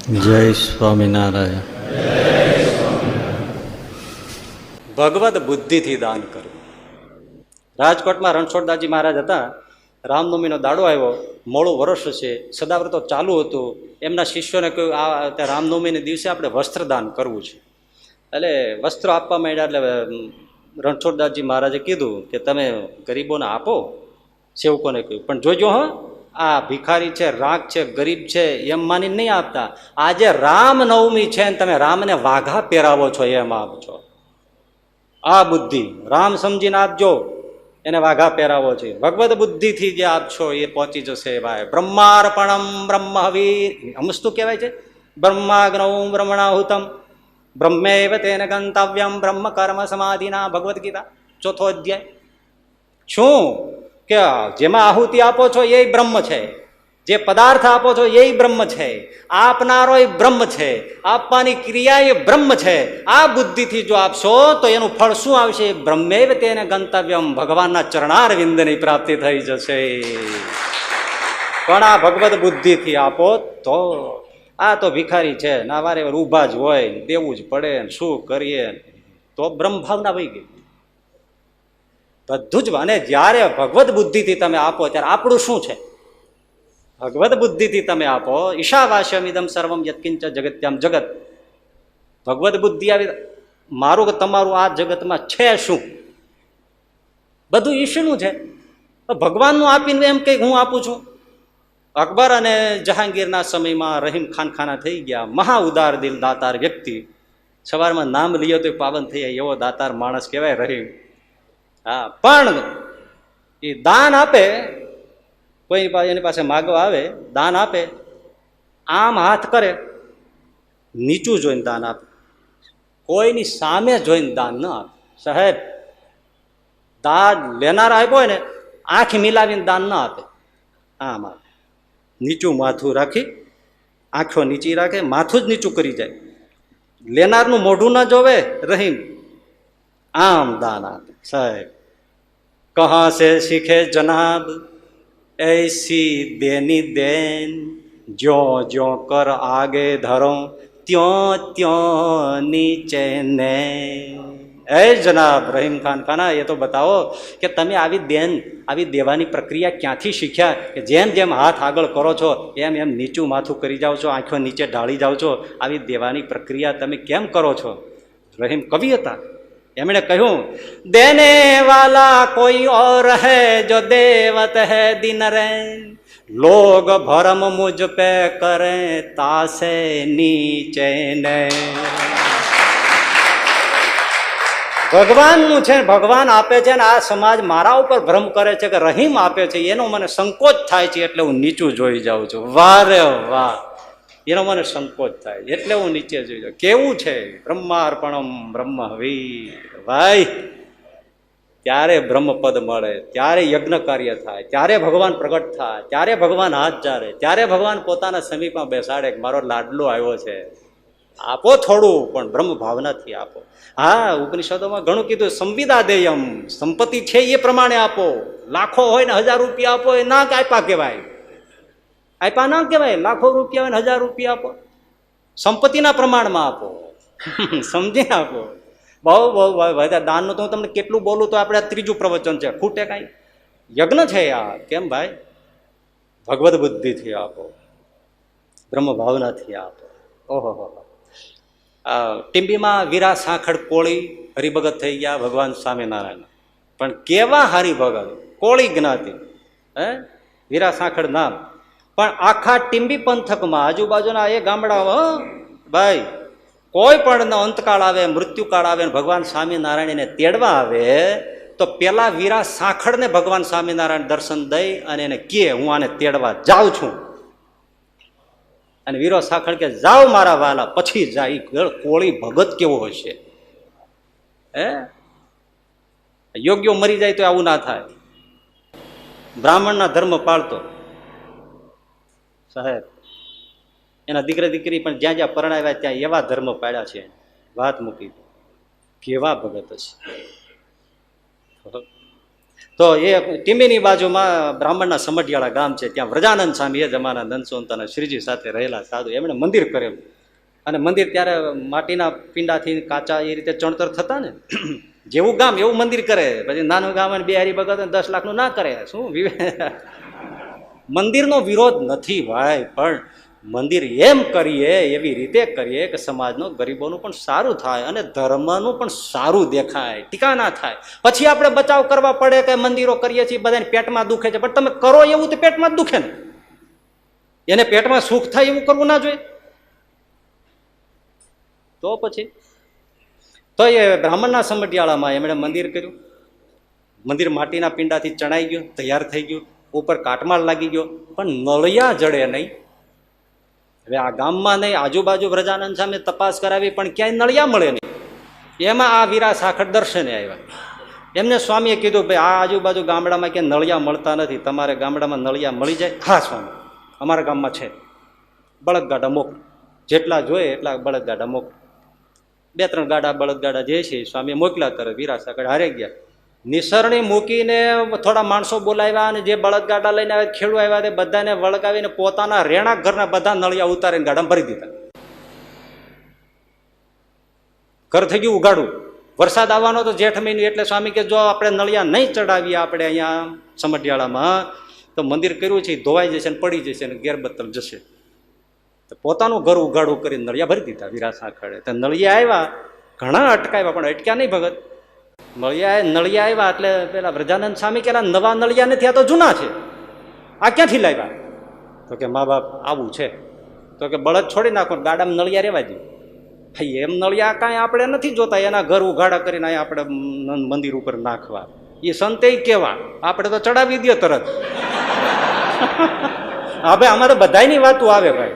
જય સ્વામિનારાયણ. ભગવદ બુદ્ધિથી દાન કરવું. રાજકોટમાં રણછોડદાસજી મહારાજ હતા. રામનવમીનો દાડો આવ્યો, મોડું વર્ષ છે, સદાવ્રતો ચાલુ હતું. એમના શિષ્યોને કહ્યું આ રામનવમીના દિવસે આપણે વસ્ત્રદાન કરવું છે. એટલે વસ્ત્રો આપવા માંડ્યા. એટલે રણછોડદાસજી મહારાજે કીધું કે તમે ગરીબોને આપો, સેવકોને કહ્યું, પણ જોજો હા, આ ભિખારી છે, રાખ છે, ગરીબ છે એમ માની નહીં આપતા. આજે રામનવમી છે ને તમે રામને વાઘા પહેરાવો છો એમ આપજો. આ બુદ્ધિ રામ સમજીને આપજો, એને વાઘા પહેરાવો છે. ભગવદ બુદ્ધિથી જે આપશો એ પહોંચી જશે ભાઈ. બ્રહ્માર્પણમ બ્રહ્મ હવી અમસ્તું કહેવાય છે. બ્રહ્માગ્નૌ બ્રહ્મણાહુતમ બ્રહ્મેવ તેન ગંતવ્યમ બ્રહ્મ કર્મ સમાધિના. ભગવદ્ ગીતા 4થો અધ્યાય. શું કે જેમાં આહુતિ આપો છો એ બ્રહ્મ છે, જે પદાર્થ આપો છો એ બ્રહ્મ છે, આપનારો એ બ્રહ્મ છે, આપવાની ક્રિયા એ બ્રહ્મ છે. આ બુદ્ધિથી જો આપશો તો એનું ફળ શું આવશે? બ્રહ્મેવ તેને ગંતવ્યમ, ભગવાનના ચરણારવિંદની પ્રાપ્તિ થઈ જશે. પણ આ ભગવદ બુદ્ધિથી આપો તો. આ તો ભિખારી છે, ના વારે ઊભા જ હોય, દેવું જ પડે, શું કરીએ, તો બ્રહ્મ ભાવના વહી ગઈ બધું જ. અને જ્યારે ભગવદ બુદ્ધિથી તમે આપો ત્યારે આપણું શું છે? ભગવદ બુદ્ધિથી તમે આપો. ઈશાવાસ્યમ ઇદમ સર્વમ યત્કિંચ જગત્યામ જગત. ભગવદ બુદ્ધિ આવી, મારું કે તમારું આ જગતમાં છે શું? બધું ઈશ્વરનું છે. ભગવાનનું આપીને એમ કંઈક હું આપું છું. અકબર અને જહાંગીરના સમયમાં રહીમ ખાનખાના થઈ ગયા. મહા ઉદાર દિલ દાતાર વ્યક્તિ. સવારમાં નામ લઈએ તો પાવન થઈ જાય એવો દાતાર માણસ કહેવાય રહીમ. હા, પણ એ દાન આપે, કોઈ એની પાસે માગવા આવે, દાન આપે, આમ હાથ કરે, નીચું જોઈને દાન આપે, કોઈની સામે જોઈને દાન ન આપે. સાહેબ, દાન લેનારા આપ્યો હોય ને, આંખ મિલાવીને દાન ન આપે, આમ આપે, નીચું માથું રાખી, આંખો નીચી રાખે, માથું જ નીચું કરી જાય, લેનારનું મોઢું ન જોવે રહીમ, આમ દાન આપે. સાહેબ, કહા સે શીખે જનાબ ऐसी देनी देन, जो जो कर आगे धरो त्यों त्यों નીચે ને. એ જનાબ રહીમ ખાન ખાના, એ તો બતાવો કે તમે આવી દેન, આવી દેવાની પ્રક્રિયા ક્યાંથી શીખ્યા કે જેમ જેમ હાથ આગળ કરો છો એમ એમ નીચું માથું કરી જાઓ છો, આંખો નીચે ઢાળી જાઓ છો. આવી દેવાની પ્રક્રિયા તમે કેમ કરો છો? રહીમ કવિ હતા, એમણે કહ્યું, દેને વાલા કોઈ ઓર હૈ જો દેવત હૈ દિન રૈન, લોગ ભરમ મુझ पे કરે તાસે નીચે ને. ભગવાનનું છે, ભગવાન આપે છે ને આ સમાજ મારા ઉપર ભ્રમ કરે છે કે રહીમ આપે છે, એનો મને સંકોચ થાય છે એટલે હું નીચું જોઈ જાઉં છું. વાહ રે વાહ, એનો મને સંકોચ થાય એટલે હું નીચે જોઈ જાઉં. કેવું છે? બ્રહ્માર્પણમ બ્રહ્મ હવી. ભાઈ, ત્યારે બ્રહ્મપદ મળે, ત્યારે યજ્ઞ કાર્ય થાય, ત્યારે ભગવાન પ્રગટ થાય, ત્યારે ભગવાન હાથ ચારે, ત્યારે ભગવાન પોતાના સમીપમાં બેસાડે કે મારો લાડલો આવ્યો છે. આપો થોડું, પણ બ્રહ્મ ભાવનાથી આપો. હા, ઉપનિષદોમાં ઘણું કીધું, સંવિદા દેયમ, સંપત્તિ છે એ પ્રમાણે આપો. લાખો હોય ને 1000 રૂપિયા આપો એ ના આપ્યા કહેવાય, આપ્યા ના કહેવાય. લાખો રૂપિયા હોય ને 1000 રૂપિયા આપો, સંપત્તિના પ્રમાણમાં આપો, સમજીને આપો. બહુ બહુ વધારે દાનનું તો હું તમને કેટલું બોલું તો આપણે ત્રીજું પ્રવચન છે, ખૂટે કાંઈ. યજ્ઞ છે યાર. કેમ ભાઈ? ભગવદ બુદ્ધિથી આપો, બ્રહ્મ ભાવનાથી આપો. ઓહો, ટીંબીમાં વીરા સાંખડ કોળી હરિભગત થઈ ગયા ભગવાન સ્વામિનારાયણ. પણ કેવા હરિભગત, કોળી જ્ઞાતિ, હે, વીરા સાંખડ નામ. પણ આખા ટીંબી પંથકમાં આજુબાજુના એ ગામડાઓ ભાઈ, કોઈ પણ અંતકાળ આવે, મૃત્યુકાળ આવે, ભગવાન સ્વામિનારાયણને તેડવા આવે તો પેલા વીરા સાંખડને ભગવાન સ્વામિનારાયણ દર્શન દઈ અને એને કહે, હું આને તેડવા જાઉં છું. અને વીરો સાંખડ કે જાઓ મારા વાલા, પછી જાય. કોળી ભગત કેવો હશે? હે, યોગ્યો મરી જાય તો આવું ના થાય. બ્રાહ્મણના ધર્મ પાળતો સાહેબ, એના દીકરા દીકરી પણ જ્યાં જ્યાં પરણાવ્યા ત્યાં એવા ધર્મ પાડ્યા છે, વાત મૂકી. કેવા ભગત હશે? તો એ ટીંબીની બાજુમાં બ્રાહ્મણના સમઢિયાળા ગામ છે, ત્યાં વ્રજાનંદ સ્વામી એ જમાના નંદસોંત અને શ્રીજી સાથે રહેલા સાધુ, એમણે મંદિર કરેલું. અને મંદિર ત્યારે માટીના પિંડાથી કાચા એ રીતે ચણતર થતા ને, જેવું ગામ એવું મંદિર કરે. પછી નાનું ગામ અને બે હરિભગત 10 લાખનું ના કરે. શું મંદિરનો વિરોધ નથી ભાઈ, પણ મંદિર એમ કરીએ, એવી રીતે કરીએ કે સમાજનો ગરીબોનું પણ સારું થાય અને ધર્મનું પણ સારું દેખાય, ટીકા ના થાય. પછી આપણે બચાવ કરવા પડે કે મંદિરો કરીએ છીએ બધાને પેટમાં દુખે છે, પણ તમે કરો એવું તો પેટમાં જ દુખે ને. એને પેટમાં સુખ થાય એવું કરવું ના જોઈએ. તો પછી તો એ બ્રાહ્મણના સમઢિયાળામાં એમણે મંદિર કર્યું. મંદિર માટીના પિંડાથી ચણાઈ ગયું, તૈયાર થઈ ગયું, ઉપર કાટમાળ લાગી ગયો, પણ નળિયા જડે નહીં. હવે આ ગામમાં નહીં, આજુબાજુ વ્રજાનંદ સામે તપાસ કરાવી પણ ક્યાંય નળિયા મળે નહીં. એમાં આ વીરા સાખર દર્શને આવ્યા. એમને સ્વામીએ કીધું, ભાઈ આ આજુબાજુ ગામડામાં ક્યાંય નળિયા મળતા નથી, તમારે ગામડામાં નળિયા મળી જાય? હા સ્વામી, અમારા ગામમાં છે. બળદગાડા મોકલો, જેટલા જોઈએ એટલા બળદગાડા મોકલો. 2-3 ગાડા બળદગાડા જે છે સ્વામીએ મોકલ્યા. તરત વીરા સાખર હારે ગયા. નિસરણી મૂકીને થોડા માણસો બોલાવ્યા અને જે બળદગાડા લઈને આવ્યા, ખેડૂ આવ્યા, તે બધાને વળગાવીને પોતાના રહેણાંક ઘરના બધા નળિયા ઉતારીને ગાડામાં ભરી દીધા. ઘર થઈ ગયું ઉગાડું. વરસાદ આવવાનો તો જેઠ મહિનો, એટલે સ્વામી કે જો આપણે નળિયા નહીં ચડાવીએ આપણે અહીંયા સમઢિયાળામાં તો મંદિર કર્યું છે ધોવાઈ જશે ને પડી જશે ને ગેરબત્તર જશે. તો પોતાનું ઘર ઉગાડું કરીને નળિયા ભરી દીધા વીરા સાખરે. તો નળિયા આવ્યા, ઘણા અટકાવ્યા પણ અટક્યા નહીં ભગત. નળિયા આવ્યા એટલે પેલા વ્રજાનંદ સ્વામી કે નવા નળિયા નથી, આ તો જૂના છે, આ ક્યાંથી લાવ્યા? તો કે મા બાપ આવું છે. તો કે બળદ છોડી નાખો, ગાડામાં નળિયા રહેવા દે. ભાઈ એમ નળિયા કાંઈ આપણે નથી જોતા, એના ઘર ઉઘાડા કરીને અહીંયા આપણે મંદિર ઉપર નાખવા. એ સંતે કેવા, આપણે તો ચડાવી દે તરત. હા ભાઈ, અમારે બધાની વાતું આવે ભાઈ,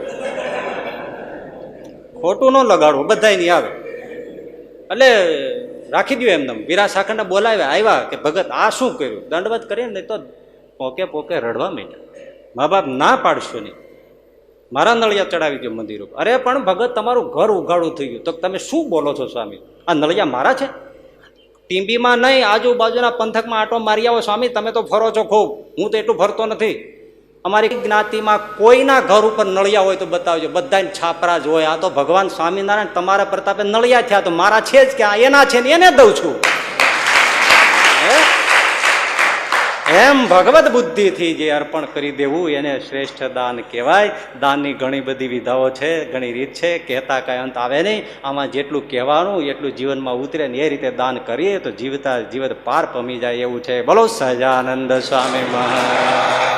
ખોટું ન લગાડવું, બધાની આવે. એટલે રાખી દો એમને. વીરા સાખરને બોલાવ્યા, આવ્યા કે ભગત આ શું કર્યું? દંડવત કરીને નહીં તો પોકે પોકે રડવા માંડ્યા. મા બાપ ના પાડશો નહીં, મારા નળિયા ચડાવી દો મંદિર ઉપર. અરે પણ ભગત તમારું ઘર ઉઘાડું થઈ ગયું. તો તમે શું બોલો છો સ્વામી? આ નળિયા મારા છે? ટીંબીમાં નહીં, આજુબાજુના પંથકમાં આટો મારી આવો સ્વામી, તમે તો ફરો છો ખૂબ, હું તો એટલું ફરતો નથી. અમારી જ્ઞાતિમાં કોઈના ઘર ઉપર નળિયા હોય તો બતાવજો, બધાને છાપરા જ હોય. આ તો ભગવાન સ્વામિનારાયણ તમારા પ્રતાપે નળિયા થયા, તો મારા છે જ કે એના છે ને એને દઉં છું. એમ ભગવત બુદ્ધિથી જે અર્પણ કરી દેવું એને શ્રેષ્ઠ દાન કહેવાય. દાનની ઘણી બધી વિધાઓ છે, ઘણી રીત છે, કહેતા કાંઈ અંત આવે નહીં. આમાં જેટલું કહેવાનું એટલું જીવનમાં ઉતરે ને એ રીતે દાન કરીએ તો જીવતા જીવત પાર પમી જાય એવું છે. બોલો સહજાનંદ સ્વામી મહારાજ.